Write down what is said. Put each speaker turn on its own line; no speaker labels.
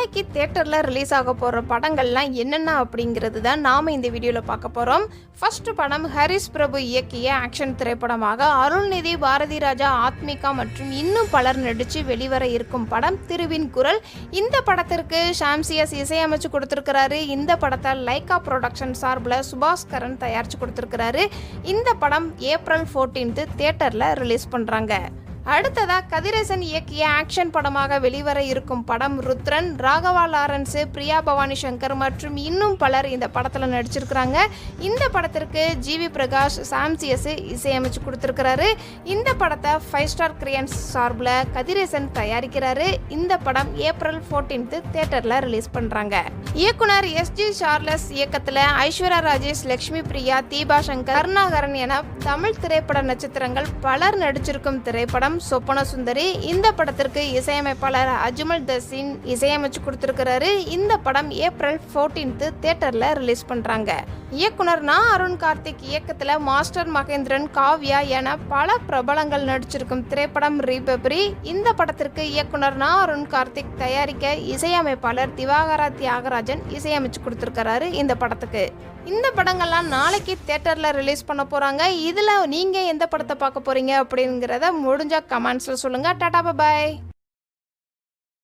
நாளைக்கு தியேட்டரில் ரிலீஸ் ஆக போகிற படங்கள்லாம் என்னென்ன அப்படிங்கிறது தான் நாம் இந்த வீடியோவில் பார்க்க போகிறோம். ஃபர்ஸ்ட் படம் ஹரிஸ் பிரபு இயக்கிய ஆக்ஷன் திரைப்படமாக அருள்நிதி, பாரதி ராஜா, ஆத்மிகா மற்றும் இன்னும் பலர் நடித்து வெளிவர இருக்கும் படம் திருவின் குரல். இந்த படத்திற்கு ஷாம்சியஸ் இசையமைச்சு கொடுத்துருக்கிறாரு. இந்த படத்தை லைக்கா ப்ரொடக்ஷன் சார்பில் சுபாஸ்கரன் தயாரித்து கொடுத்துருக்கிறாரு. இந்த படம் ஏப்ரல் 14 தியேட்டரில் ரிலீஸ் பண்ணுறாங்க. அடுத்ததாக கதிரேசன் இயக்கிய ஆக்ஷன் படமாக வெளிவர இருக்கும் படம் ருத்ரன். ராகவா லாரன்ஸ், பிரியா பவானி சங்கர் மற்றும் இன்னும் பலர் இந்த படத்தில் நடிச்சிருக்கிறாங்க. இந்த படத்திற்கு ஜிவி பிரகாஷ், சாம்சியஸ் இசையமைச்சு கொடுத்துருக்கிறாரு. இந்த படத்தை 5 ஸ்டார் கிரியன்ஸ் சார்பில் கதிரேசன் தயாரிக்கிறாரு. இந்த படம் ஏப்ரல் 14 தியேட்டரில் ரிலீஸ் பண்ணுறாங்க. இயக்குனர் எஸ்ஜி சார்லஸ் இயக்கத்தில் ஐஸ்வர்யா ராஜேஷ், லக்ஷ்மி பிரியா, தீபா சங்கர், கருணாகரன் என தமிழ் திரைப்பட நட்சத்திரங்கள் பலர் நடிச்சிருக்கும் திரைப்படம் சொப்பன சுந்தரி. இந்த படத்திற்கு இசையமைப்பாளர் அஜ்மல் தசீன் இசையமைச்சு கொடுத்திருக்கிறாரு. இந்த படம் ஏப்ரல் 14 தியேட்டர்ல ரிலீஸ் பண்றாங்க. இயக்குனர் அருண் கார்த்திக் இயக்கத்துல மாஸ்டர் மகேந்திரன், காவ்யா என பல பிரபலங்கள் நடிச்சிருக்கும் திரைப்படம் ரீபப்ரி. இந்த படத்திற்கு இயக்குனர் அருண் கார்த்திக் தயாரிக்க இசையமைப்பாளர் திவாகரா தியாகராஜன் இசையமைச்சு கொடுத்திருக்கிறாரு. இந்த படத்துக்கு இந்த படங்கள்லாம் நாளைக்கு தியேட்டர்ல ரிலீஸ் பண்ண போறாங்க. இதுல நீங்க எந்த படத்தை பார்க்க போறீங்க அப்படிங்கிறத முடிஞ்ச கமெண்ட்ஸ்ல சொல்லுங்க. டாடா, பாய்.